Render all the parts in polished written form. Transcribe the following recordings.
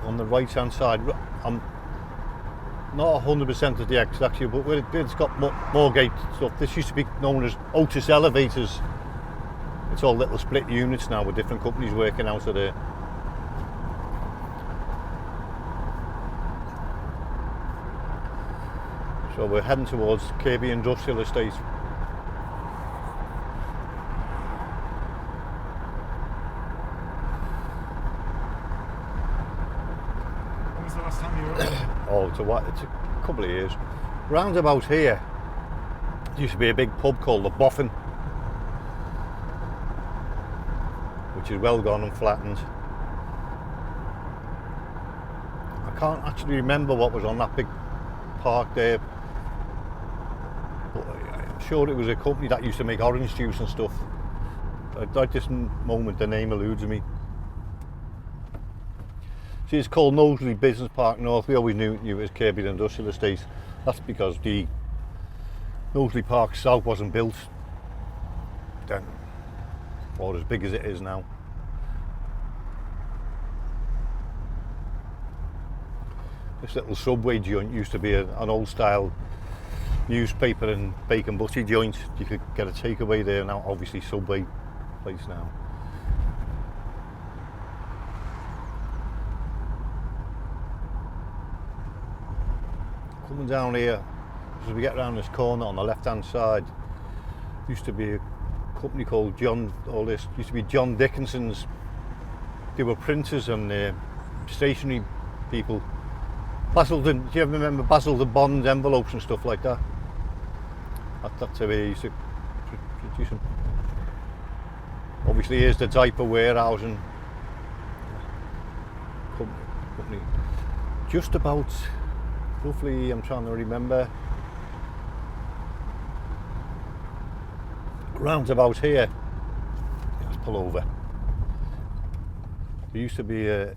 on the right hand side. I'm not 100% of the X actually, but where it's got more gate stuff. This used to be known as Otis Elevators. It's all little split units now with different companies working out of there. So we're heading towards Kirby Industrial Estate. When was the last time you were there? Oh, it's a couple of years. Round about here, there used to be a big pub called the Boffin, which is well gone and flattened. I can't actually remember what was on that big park there, but I'm sure it was a company that used to make orange juice and stuff. At this moment the name eludes me. See, it's called Knowsley Business Park North. We always knew it as Kirby Industrial Estate. That's because the Knowsley Park South wasn't built then, or as big as it is now. This little subway joint used to be an old style newspaper and bacon butty joint. You could get a takeaway there. Now obviously Subway place now. Coming down here, as we get around this corner on the left hand side, used to be a company called John Dickinson's. They were printers and stationery people. Basildon, do you ever remember Basildon Bond envelopes and stuff like that? That's how they used to produce them. Obviously here's the diaper warehousing company. Just about, roughly, I'm trying to remember, round about here. Let's pull over. There used to be a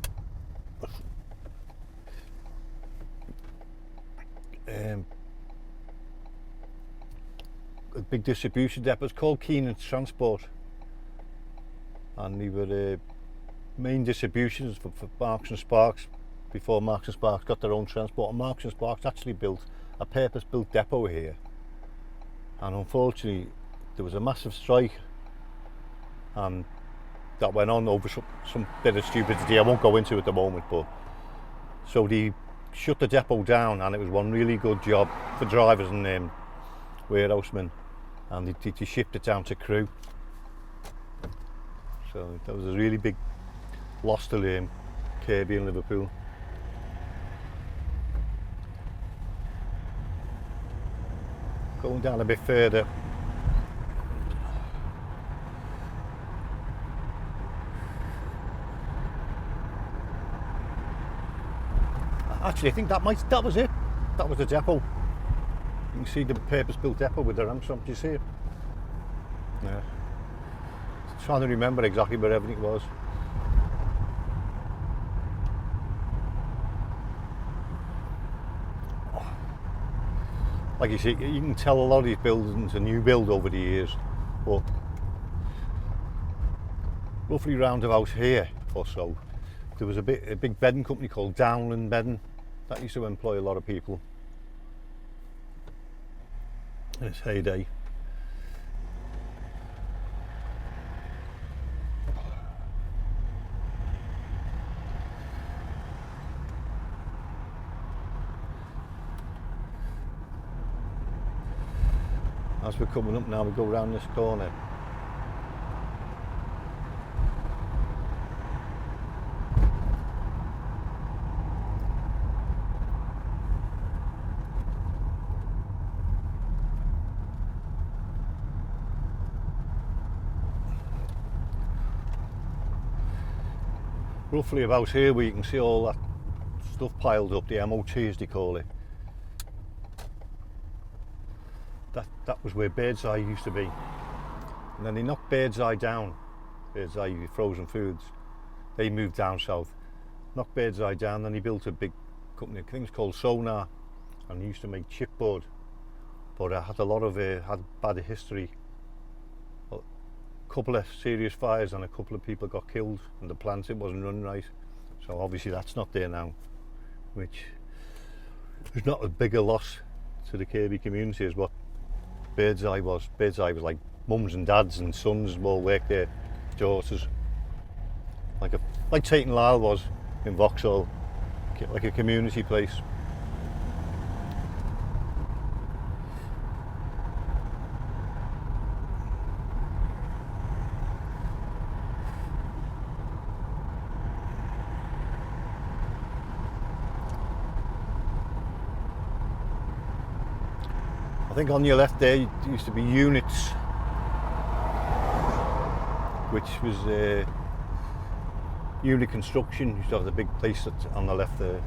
big distribution depot. It's called Keenan Transport, and they were the main distributions for Marks and Sparks before Marks and Sparks got their own transport. And Marks and Sparks actually built a purpose-built depot here, and unfortunately there was a massive strike, and that went on over some bit of stupidity I won't go into at the moment, but so they shut the depot down, and it was one really good job for drivers and warehousemen, and they shipped it down to Crewe. So that was a really big loss to Kirby and Liverpool. Going down a bit further, actually I think that was it. That was the depot. You can see the purpose-built depot with the ramps on. Do you see it? Yeah. Trying to remember exactly where everything was. Like you see, you can tell a lot of these buildings are new build over the years, but roughly round about here or so, there was a big bedding company called Downland Bedding that used to employ a lot of people in its heyday. As we're coming up now, we go round this corner. Roughly about here where you can see all that stuff piled up, the MOT as they call it. That was where Birdseye used to be. And then they knocked Birdseye down, Birdseye Frozen Foods. They moved down south, knocked Birdseye down, then he built a big company, I think it's called Sonar, and he used to make chipboard. But had a lot of had bad history. A couple of serious fires and a couple of people got killed, and the plant, it wasn't run right. So obviously that's not there now, which is not a bigger loss to the Kirby community as what Birdseye was. Birdseye was like mums and dads and sons all worked there, daughters. Like Tate Lyle was in Vauxhall, like a community place. I think on your left there used to be Units, which was unit construction. Used to have the big place that's on the left there.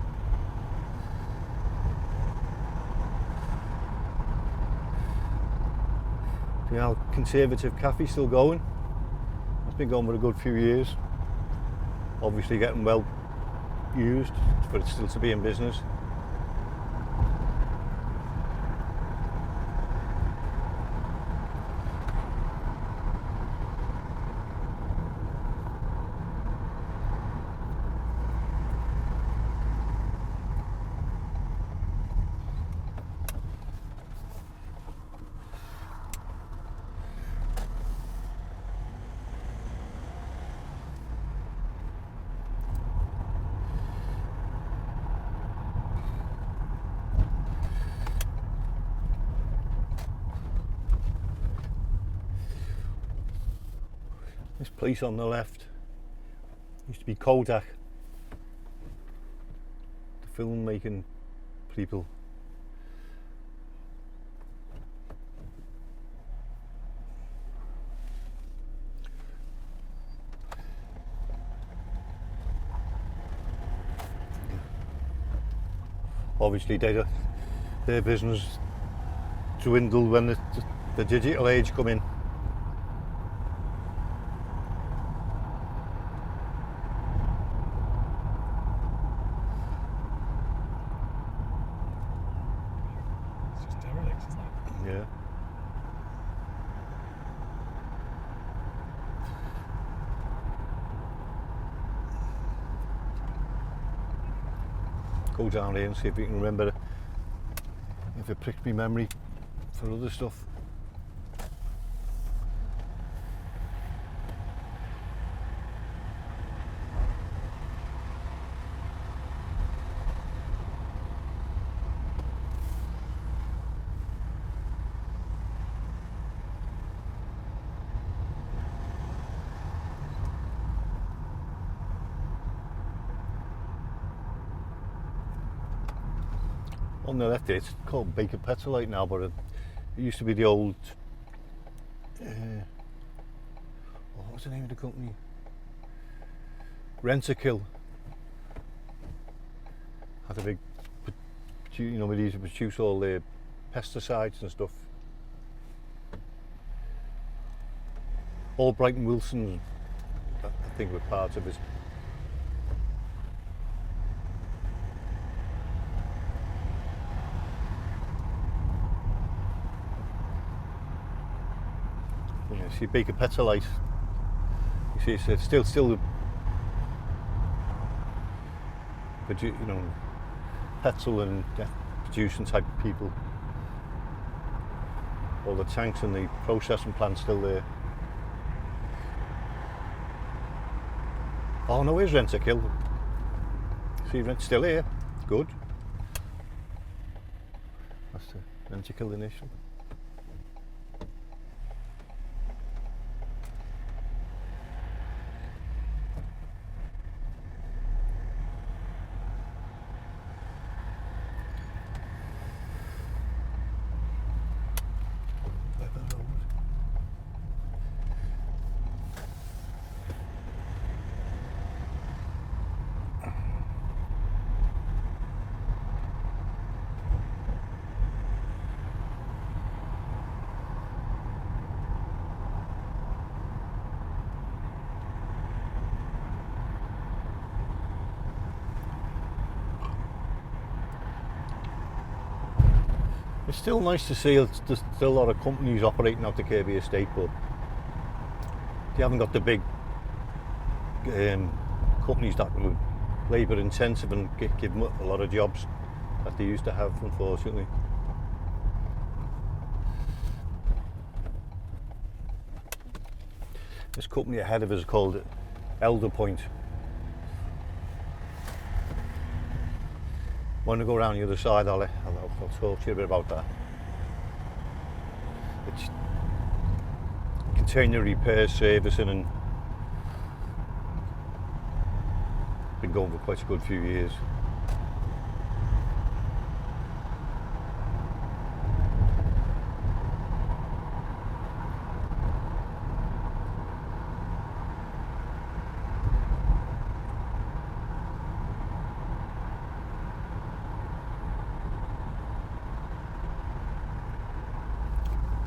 The old Conservative Cafe still going. It's been going for a good few years. Obviously getting well used for it still to be in business. This place on the left used to be Kodak, the filmmaking people. Obviously their business dwindled when the digital age come in. Yeah. Go down here and see if you can remember if it pricked me memory for other stuff. On the left there, it's called Baker Petrolite now, but it used to be the old, what was the name of the company? Rent-A-Kill. Had a big, we used to produce all the pesticides and stuff. Albright and Wilson, I think, were part of it. See Baker Petrolite. You see, it's still petrol and producing type of people. All the tanks and the processing plant's still there. Oh no, here's Rent-A-Kill. See, Rent's still here. Good. That's the Rent-A-Kill initial. It's still nice to see there's still a lot of companies operating out the Kirby estate, but they haven't got the big companies that would labour intensive and give them a lot of jobs that they used to have, unfortunately. This company ahead of us is called Elder Point. When I go around the other side, I'll talk to you a bit about that. It's container repair, servicing, and been going for quite a good few years.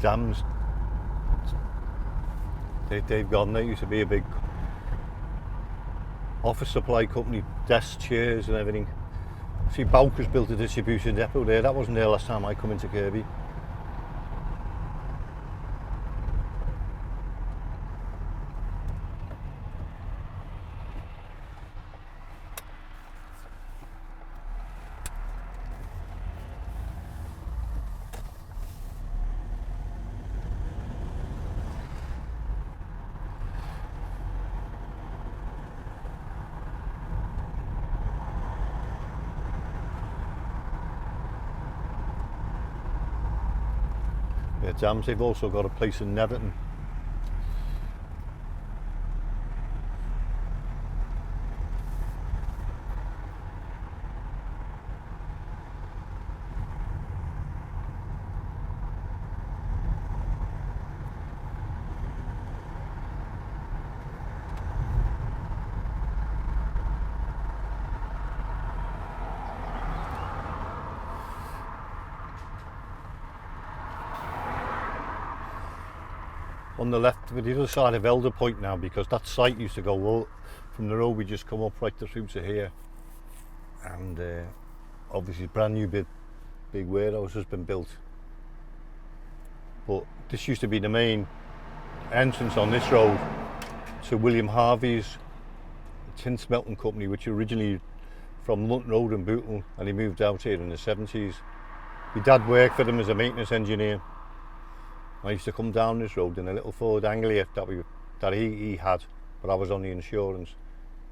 Jams, they've gone. They used to be a big office supply company, desks, chairs and everything. See, Bowker's built a distribution depot there. That wasn't there last time I come into Kirby. Yeah, Jams, they've also got a place in Neverton. On the left, with the other side of Elder Point now, because that site used to go well from the road. We just come up right through to here, and obviously brand new big warehouse has been built. But this used to be the main entrance on this road to William Harvey's tin smelting company, which originally from Lunton Road in Bootle, and he moved out here in the 70s. My dad worked for them as a maintenance engineer. I used to come down this road in a little Ford Anglia that he had, but I was on the insurance,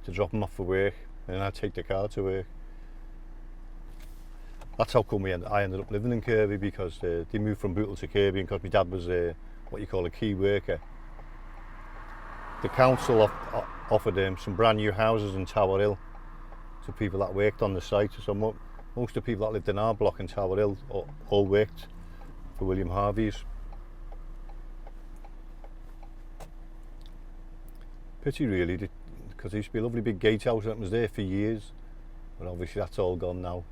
to drop him off for work, and then I'd take the car to work. That's how come I ended up living in Kirby, because they moved from Bootle to Kirby, and because my dad was what you call a key worker. The council offered some brand new houses in Tower Hill to people that worked on the site. So most of the people that lived in our block in Tower Hill all worked for William Harvey's. Pity really, because there used to be a lovely big gatehouse that was there for years, but obviously that's all gone now.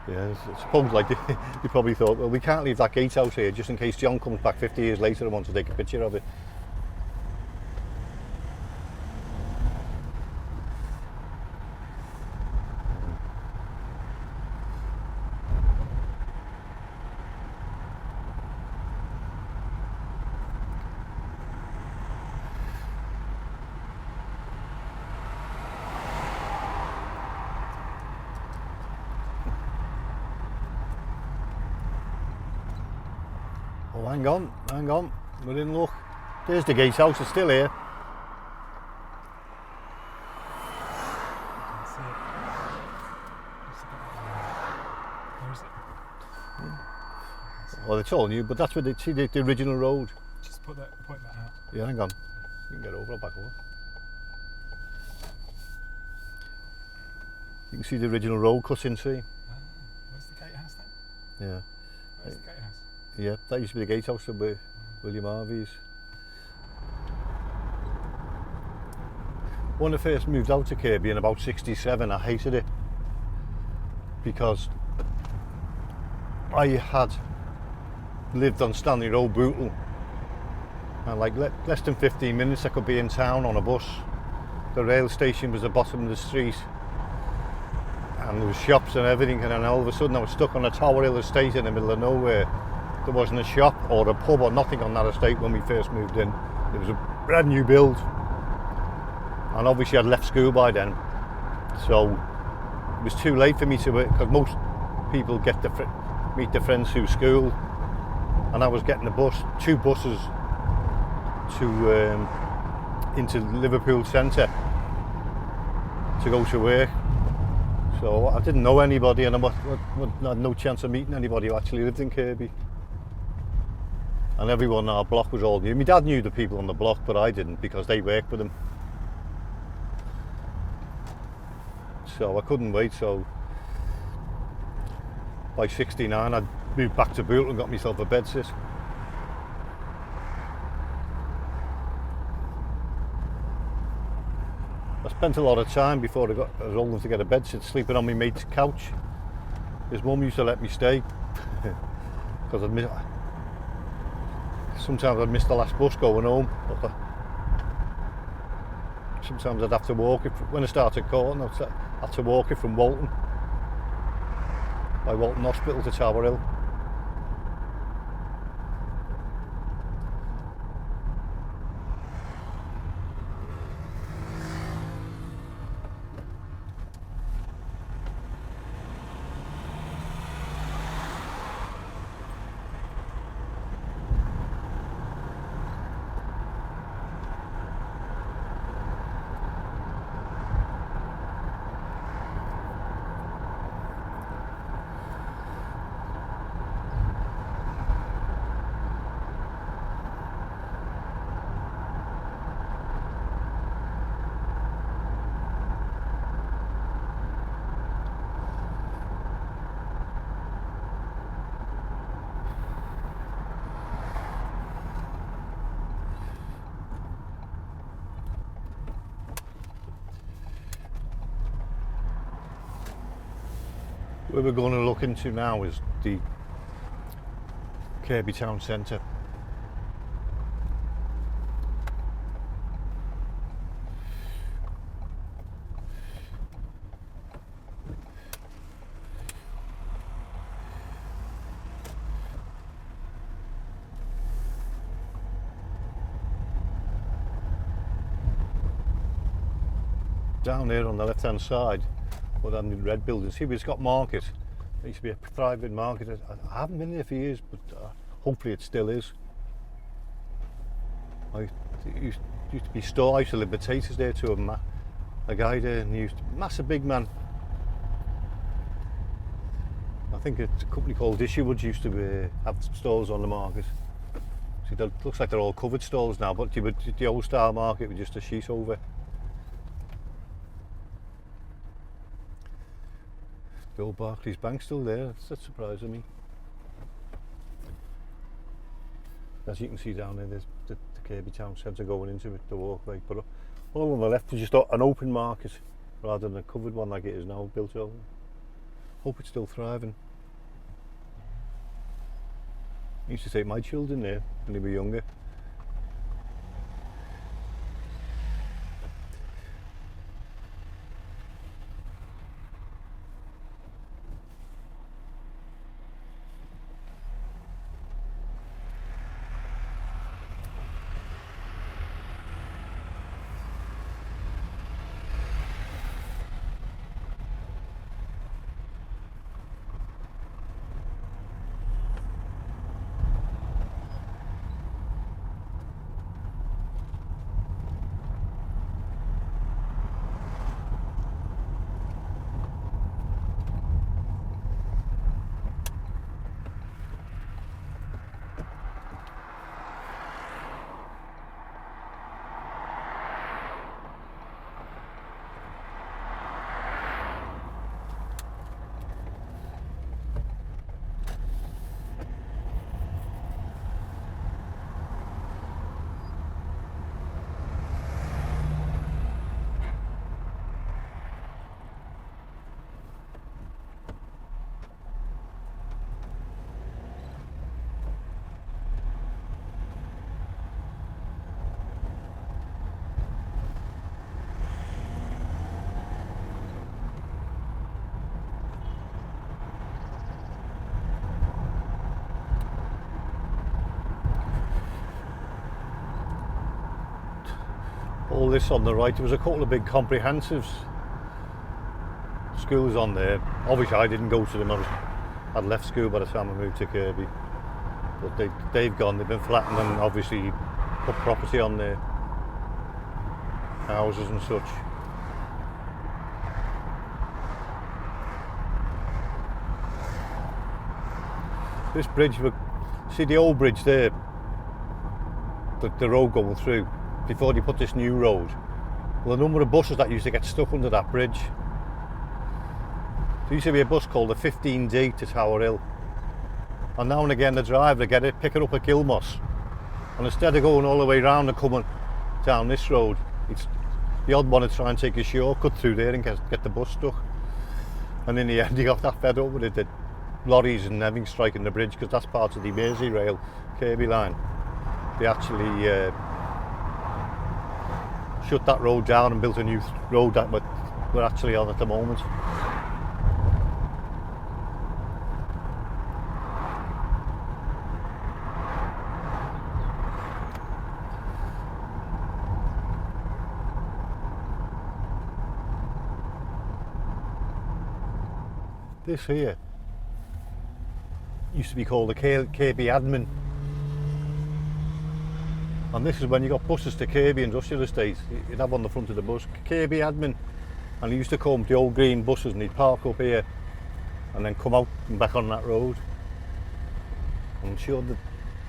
Yeah, I suppose like they probably thought, well, we can't leave that gatehouse here just in case John comes back 50 years later and wants to take a picture of it. Oh, hang on, we didn't look. There's the gatehouse, it's still here. Where is it? Well, it's all new, but that's where they see the original road. Just point that out. Yeah, hang on. You can get over, I'll back over. You can see the original road cut in, see? Where's the gatehouse then? Yeah. Where's the gatehouse? Yeah, that used to be the gatehouse of William Harvey's. When I first moved out to Kirby in about 67, I hated it because I had lived on Stanley Road, Bootle, and like less than 15 minutes I could be in town on a bus. The rail station was the bottom of the street, and there was shops and everything, and then all of a sudden I was stuck on a Tower Hill estate in the middle of nowhere. There wasn't a shop or a pub or nothing on that estate when we first moved in. It was a brand new build, and obviously I'd left school by then, so it was too late for me to, because most people get to meet their friends through school, and I was getting a bus, 2 buses to into Liverpool centre to go to work. So I didn't know anybody, and I had no chance of meeting anybody who actually lived in Kirby. And everyone on our block was all new. My dad knew the people on the block, but I didn't, because they worked with him. So I couldn't wait, so by 69 I'd moved back to Boot and got myself a bedsit. I spent a lot of time before I was old enough to get a bedsit sleeping on my mate's couch. His mum used to let me stay because sometimes I'd miss the last bus going home. Sometimes I'd have to walk it. When I started courting, I had to walk it from Walton, by Walton Hospital to Tower Hill. Where we're going to look into now is the Kirby town centre. Down there on the left hand side, well, on the red building, see, it's got market. It used to be a thriving market. I haven't been there for years, but hopefully it still is. It used to be store. I used to live potatoes there to a guy there, and he used to, massive big man. I think it's a company called Isherwood used to have stores on the market. See, it looks like they're all covered stalls now, but the old style market with just a sheet over. The old Barclays Bank still there, that's surprising me. As you can see down there, there's the Kirby town centre going into it, the walkway. But all on the left is just an open market rather than a covered one like it is now, built over. Hope it's still thriving. I used to take my children there when they were younger. all this on the right. There was a couple of big comprehensives schools on there. Obviously I didn't go to them. I'd left school by the time I moved to Kirby. But they've gone, they've been flattened and obviously put property on there. Houses and such. This bridge, see the old bridge there, the road going through, before they put this new road. Well, the number of buses that used to get stuck under that bridge. There used to be a bus called the 15D to Tower Hill. And now and again the driver get it, pick it up at Gilmoss. And instead of going all the way round and coming down this road, it's the odd one to try and take a shortcut through there and get the bus stuck. And in the end he got that fed up with it, the lorries and everything striking the bridge, because that's part of the Merseyrail Kirby line. They actually shut that road down and built a new road that we're actually on at the moment. This here used to be called the Kirby Admin, and this is when you got buses to Kirby Industrial Estate. You'd have on the front of the bus Kirby Admin, and he used to come the old green buses and he'd park up here and then come out and back on that road. I'm sure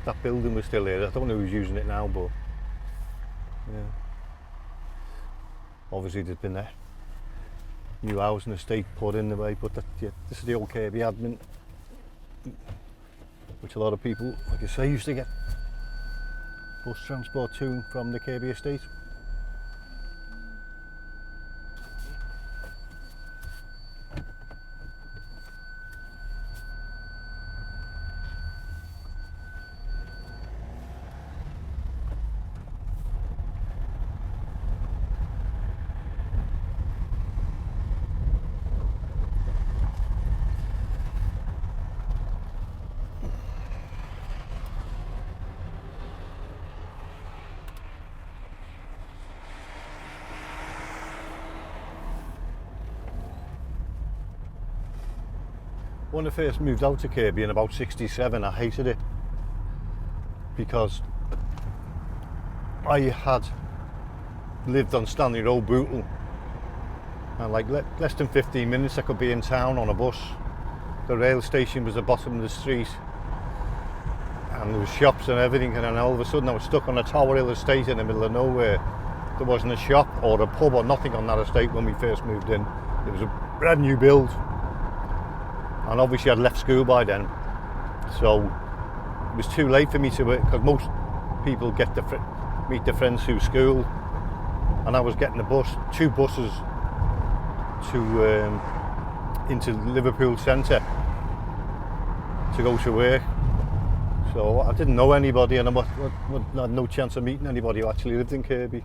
that building was still there. I don't know who's using it now, but yeah, obviously there's been a new housing estate put in the way, but yeah, this is the old Kirby Admin, which a lot of people, like I say, used to get bus transport to and from the Kirby estate. When I first moved out to Kirby in about 67, I hated it because I had lived on Stanley Road, Bootle, and like less than 15 minutes I could be in town on a bus. The rail station was the bottom of the street and there was shops and everything, and then all of a sudden I was stuck on a Tower Hill estate in the middle of nowhere. There wasn't a shop or a pub or nothing on that estate when we first moved in. It was a brand new build. And obviously I'd left school by then, so it was too late for me to work, because most people get to meet their friends through school, and I was getting a bus, 2 buses to into Liverpool centre to go to work. So I didn't know anybody, and I had no chance of meeting anybody who actually lived in Kirby.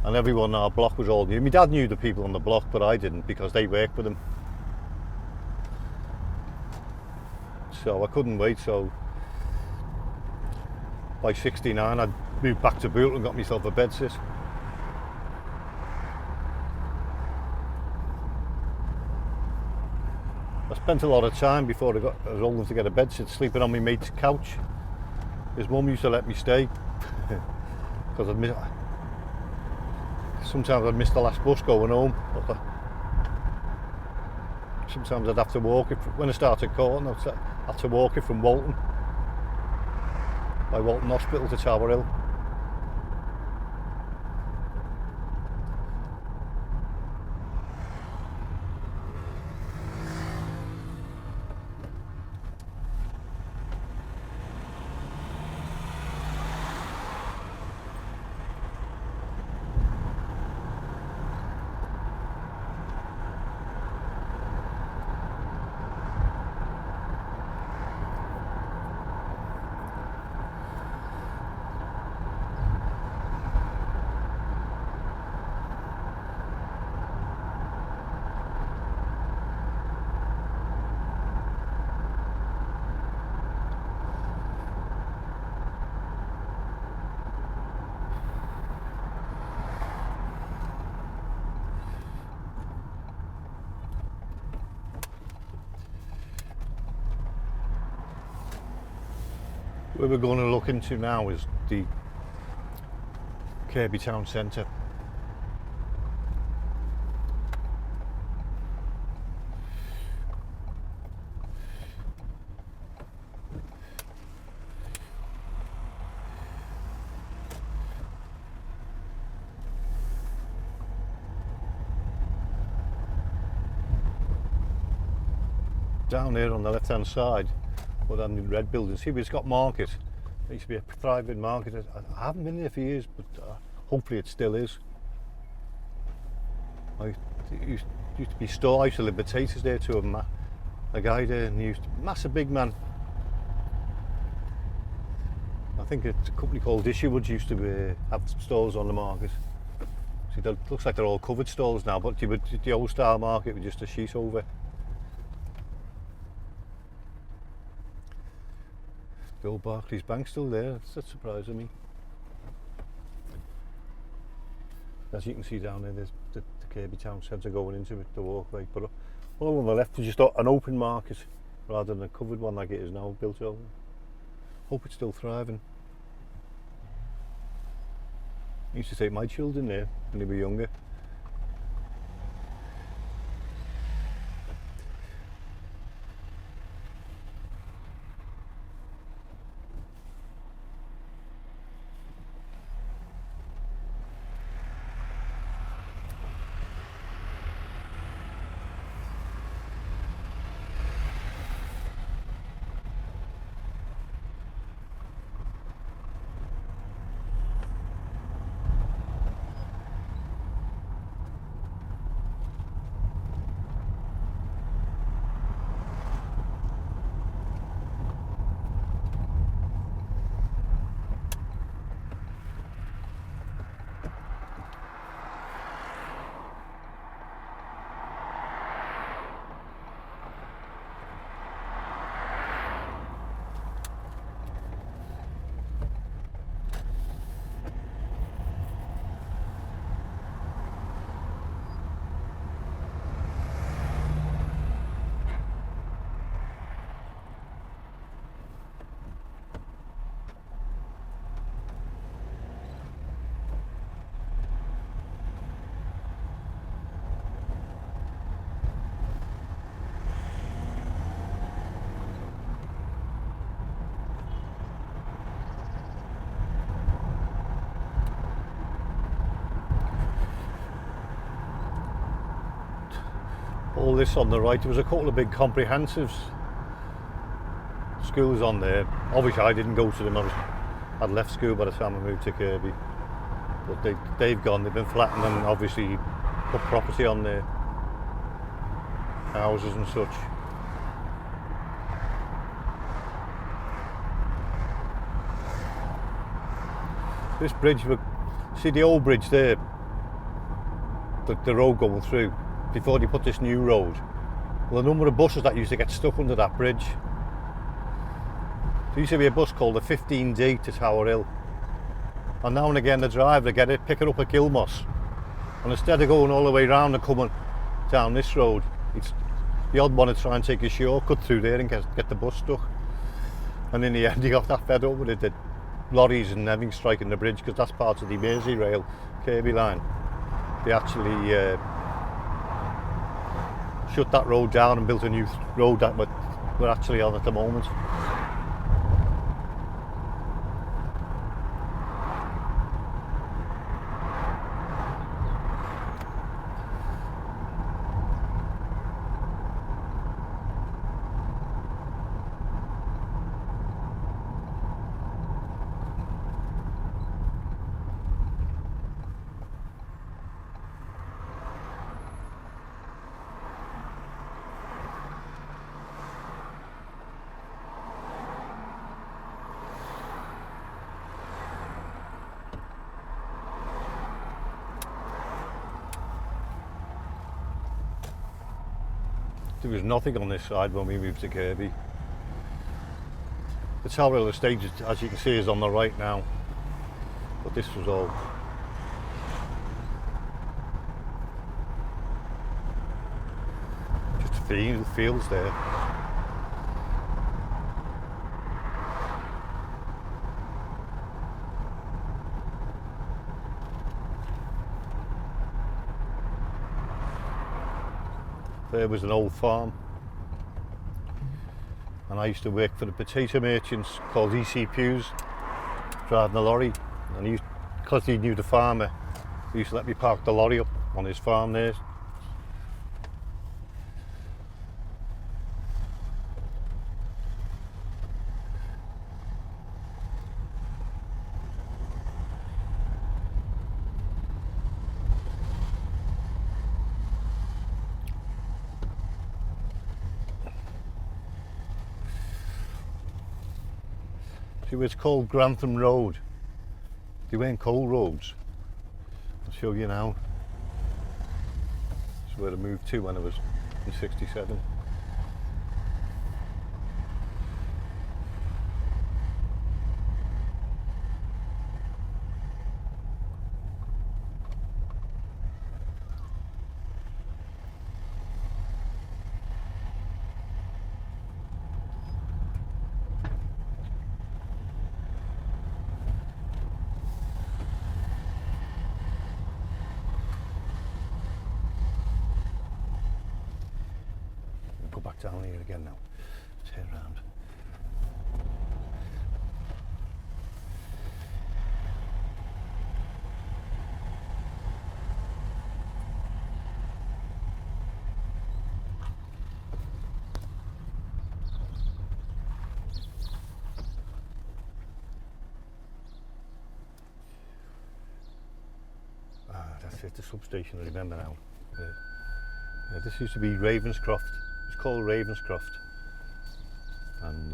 And everyone on our block was all new. My dad knew the people on the block, but I didn't, because they worked with him. So I couldn't wait, so by 69 I moved back to Bootle and got myself a bedsit. I spent a lot of time before I was old enough to get a bedsit sleeping on my mate's couch. His mum used to let me stay because sometimes I'd miss the last bus going home. Sometimes I'd have to walk it. When I started courting, I had to walk it from Walton, by Walton Hospital to Tower Hill. where we're going to look into now is the Kirby town centre. Down there on the left hand side, well, on the red building, see, it's got market. There used to be a thriving market. I haven't been there for years, but hopefully it still is. It used to be store. I used to live potatoes there to a guy there, and he used to, massive big man. I think it's a company called Isherwood used to have stores on the market. See, it looks like they're all covered stalls now, but the old style market with just a sheet over. The old Barclays Bank still there, that's surprising me. As you can see down there, there's the Kirby town centre going into it, the walkway. But all on the left is just an open market rather than a covered one like it is now, built over. Hope it's still thriving. I used to take my children there when they were younger. All this on the right, there was a couple of big comprehensives schools on there. Obviously I didn't go to them, I'd left school by the time I moved to Kirby. But they've gone, they've been flattened and obviously put property on there, houses and such. This bridge, see the old bridge there, the road going through, before they put this new road. Well, the number of buses that used to get stuck under that bridge. There used to be a bus called the 15D to Tower Hill. And now and again the driver get it, pick it up at Gilmoss. And instead of going all the way round and coming down this road, it's the odd one to try and take a shortcut through there and get the bus stuck. And in the end he got that fed up with it, the lorries and everything striking the bridge, because that's part of the Merseyrail Kirby line. They actually shut that road down and built a new road that we're actually on at the moment. There was nothing on this side when we moved to Kirby. The Tower Hill estate, as you can see, is on the right now, but this was all just fields there. There was an old farm, and I used to work for the potato merchants called EC Pews, driving a lorry, and because he knew the farmer, he used to let me park the lorry up on his farm there. See, it's called Grantham Road. They weren't coal roads. I'll show you now. That's where I moved to when I was in '67. Go back down here again now. Turn around. That's it, the substation, I remember now. Yeah, this used to be Ravenscroft. It's called Ravenscroft, and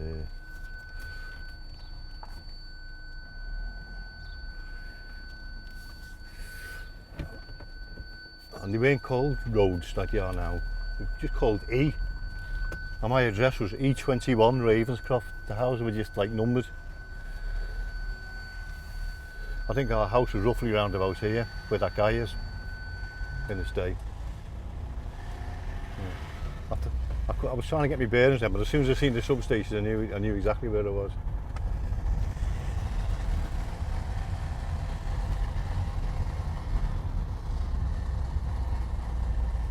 they weren't called roads like they are now. They're just called E. And my address was E21 Ravenscroft. The houses were just like numbered. I think our house was roughly round about here, where that guy is in this day. Yeah. I was trying to get my bearings then, but as soon as I seen the substation, I knew exactly where I was.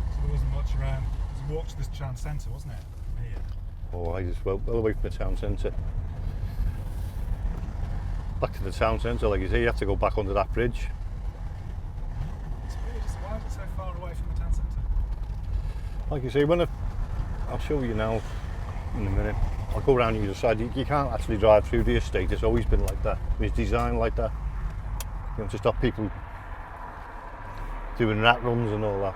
So there wasn't much around. It was a walk to this town centre, wasn't it? From here. Oh, I just well away from the town centre. Back to the town centre, like you say, you have to go back under that bridge. It's weird, why is it so far away from the town centre? Like you say, I'll show you now in a minute. I'll go around the other side. You can't actually drive through the estate. It's always been like that. It's designed like that. You know, to stop people doing rat runs and all that.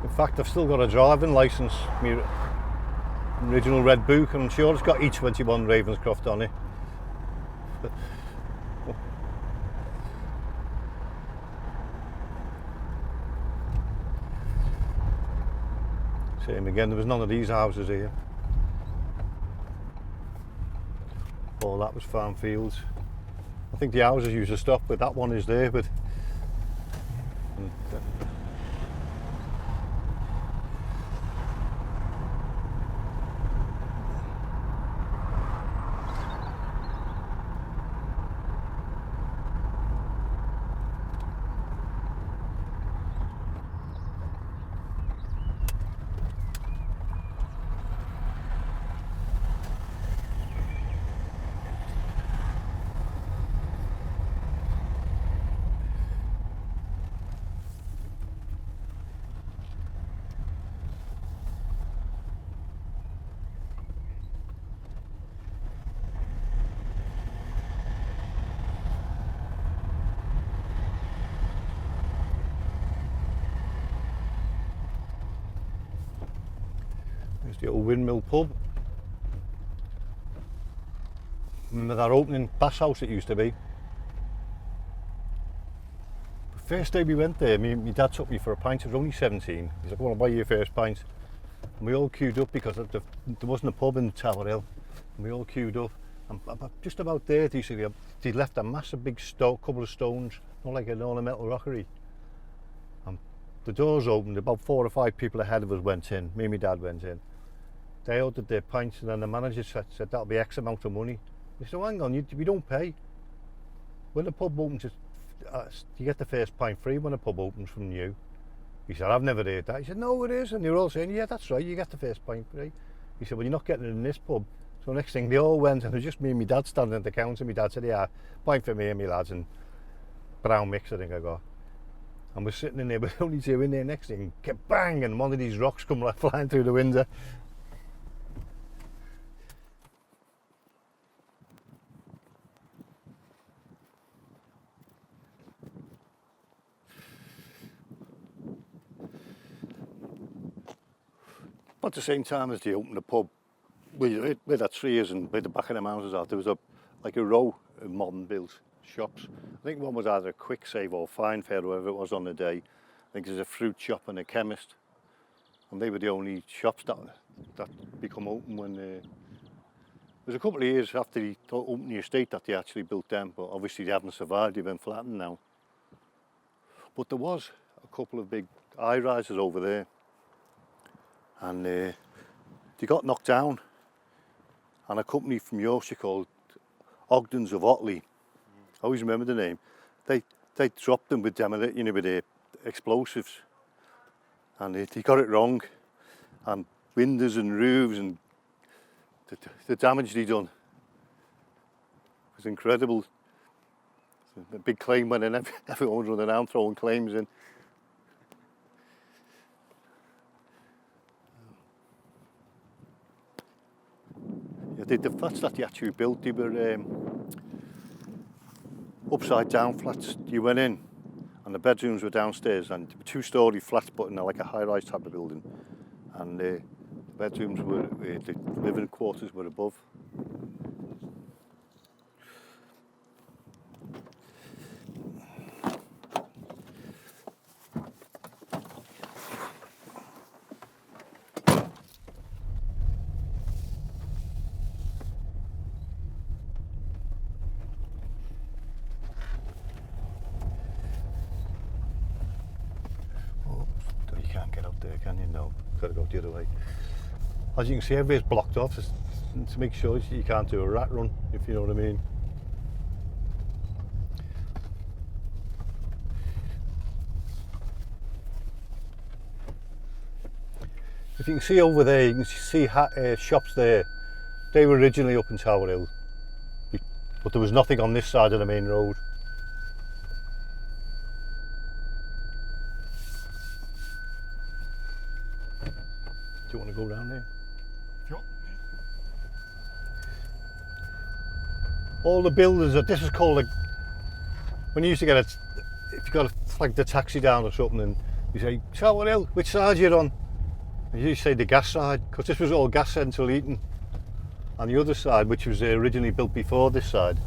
In fact, I've still got a driving licence, my original red book, and I'm sure it's got E21 Ravenscroft on it. Same again, there was none of these houses here. All that was farm fields. I think the houses used to stop, but that one is there, but there's the old Windmill pub. Remember that opening bass house it used to be? The first day we went there, my dad took me for a pint. I was only 17. He's like, I want to buy you your first pint. And we all queued up because there wasn't a pub in Tower Hill. And we all queued up. And just about there, they left a massive big couple of stones, not like an ornamental rockery. And the doors opened, about 4 or 5 people ahead of us went in, me and my dad went in. They ordered their pints and then the manager said that'll be X amount of money. We said, hang on, we don't pay. When the pub opens, you get the first pint free when the pub opens from new. He said, I've never heard that. He said, no, it is. And they were all saying, yeah, that's right, you get the first pint free. He said, well, you're not getting it in this pub. So next thing, they all went, and it was just me and my dad standing at the counter. My dad said, yeah, pint for me and my lads, and brown mix, I think I got. And we're sitting in there, but only 2 in there. Next thing, bang, and one of these rocks come like flying through the window. At the same time as they opened the pub, where that tree is and where the back of the houses are, there was a row of modern built shops. I think one was either a Quick Save or Fine Fare, whoever it was on the day. I think there's a fruit shop and a chemist, and they were the only shops that become open when it was a couple of years after he opened the estate that they actually built them, but obviously they haven't survived, they've been flattened now. But there was a couple of big high-rises over there, and they got knocked down, and a company from Yorkshire called Ogdens of Otley, I always remember the name, they dropped them with with explosives, and they got it wrong, and windows and roofs and the damage they done was incredible. A big claim went in, everyone was running around throwing claims in. The flats that they actually built, they were upside down flats. You went in and the bedrooms were downstairs, and 2-storey flats but in like a high-rise type of building, and the bedrooms were, the living quarters were above. There, can you? No, got to go the other way. As you can see, everywhere's blocked off to make sure you can't do a rat run, if you know what I mean. If you can see over there, you can see shops there. They were originally up in Tower Hill, but there was nothing on this side of the main road. Do you want to go around there? Sure. All the builders, this is called when you used to get if you got to flag the taxi down or something, and you say, Tower Hill, which side are you on? And you say the gas side, because this was all gas central heating. And the other side, which was originally built before this side,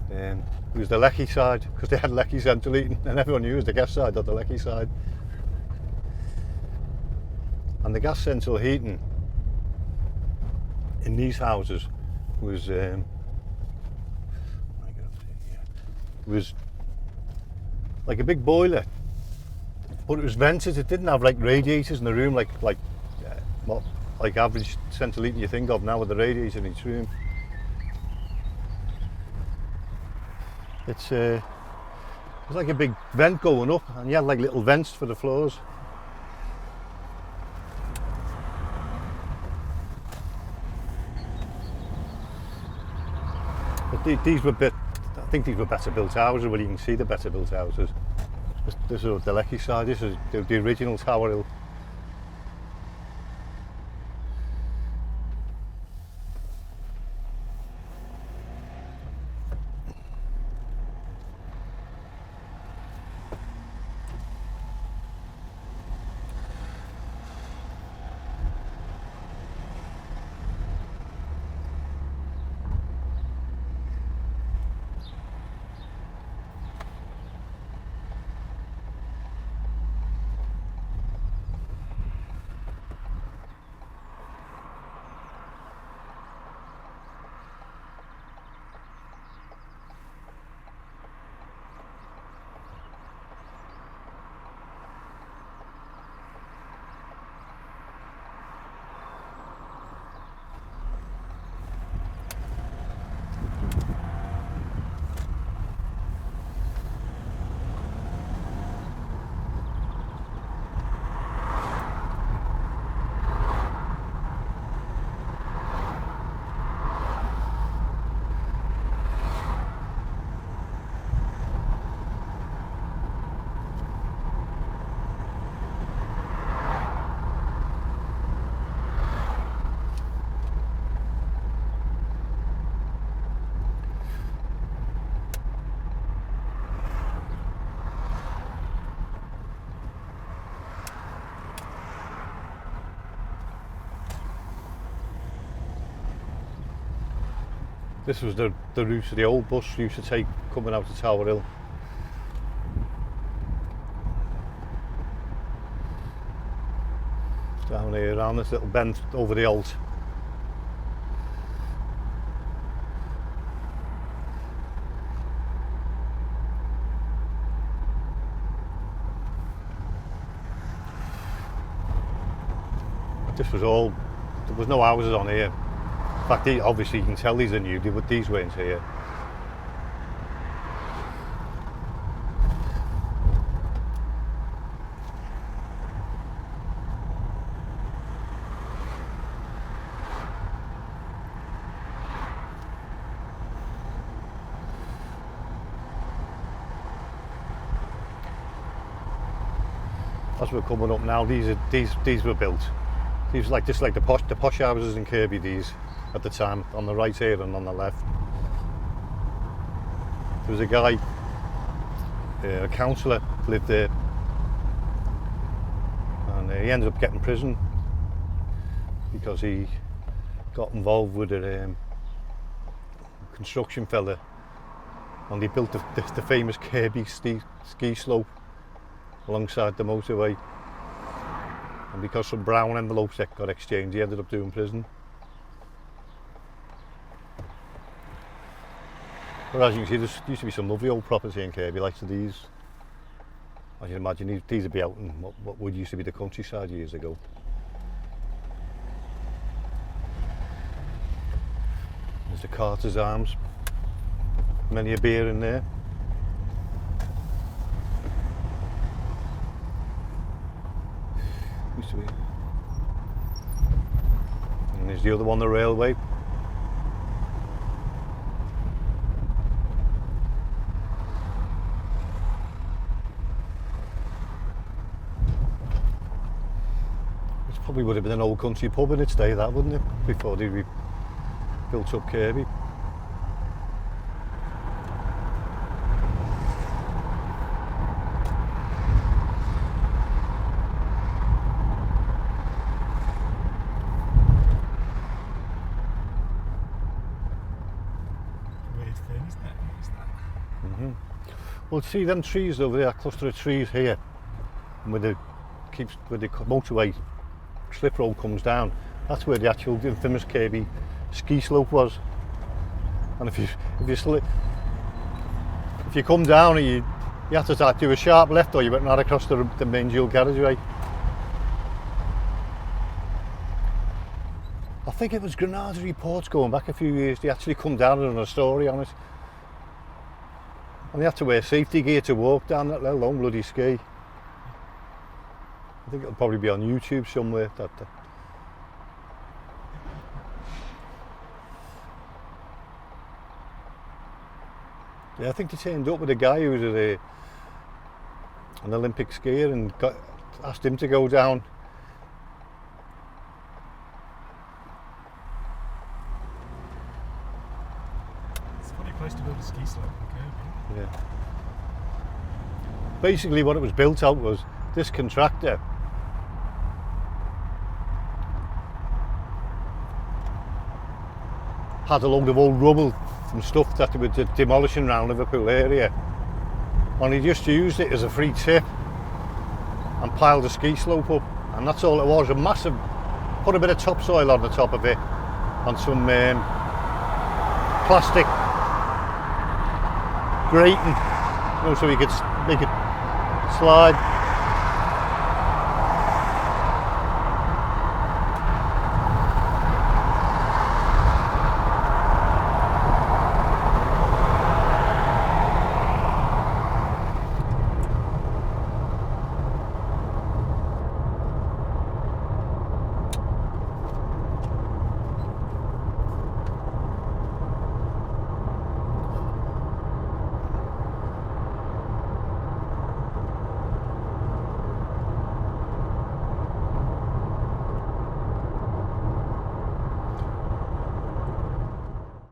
it was the Lecky side, because they had Lecky central heating, and everyone knew it was the gas side, not the Lecky side. And the gas central heating in these houses was like a big boiler, but it was vented. It didn't have like radiators in the room like average central heating you think of now with the radiator in each room. It's like a big vent going up, and you had like little vents for the floors. But these were I think these were better built houses, where you can see the better built houses. This is the Lecky side, this is the original Tower Hill. This was the route the old bus used to take coming out of Tower Hill. Down here, around this little bend over the Alt. This was all, there was no houses on here. In fact, obviously you can tell these are new, but these weren't here. As we're coming up now, these were built. These like the posh houses in Kirby. These at the time, on the right here and on the left. There was a guy, a councillor, lived there, and he ended up getting prison because he got involved with a construction fella, and they built the famous Kirby ski slope alongside the motorway, and because some brown envelopes got exchanged, he ended up doing prison. But as you can see, there used to be some lovely old property in Kirby, like these. As you can imagine, these would be out in what would used to be the countryside years ago. There's the Carter's Arms, many a beer in there. Used to be. And there's the other one, the railway. It probably would have been an old country pub in its day, that, wouldn't it? Before they built up Kirby. Well, see them trees over there, that cluster of trees here, and where the motorway slip road comes down, that's where the actual infamous Kirby ski slope was. And if you come down, you have to do a sharp left, or you went right across the main dual carriageway. I think it was Granada Reports going back a few years. They actually come down and done a story on it. And they have to wear safety gear to walk down that, let alone bloody ski. I think it'll probably be on YouTube somewhere. Yeah, I think they turned up with a guy who was an Olympic skier and asked him to go down. It's a funny place to build a ski slope. Yeah. Basically what it was built out was this contractor had a load of old rubble and stuff that they were demolishing around Liverpool area, and he just used it as a free tip and piled a ski slope up, and that's all it was. A massive, put a bit of topsoil on the top of it and some plastic grating, so he could make it slide.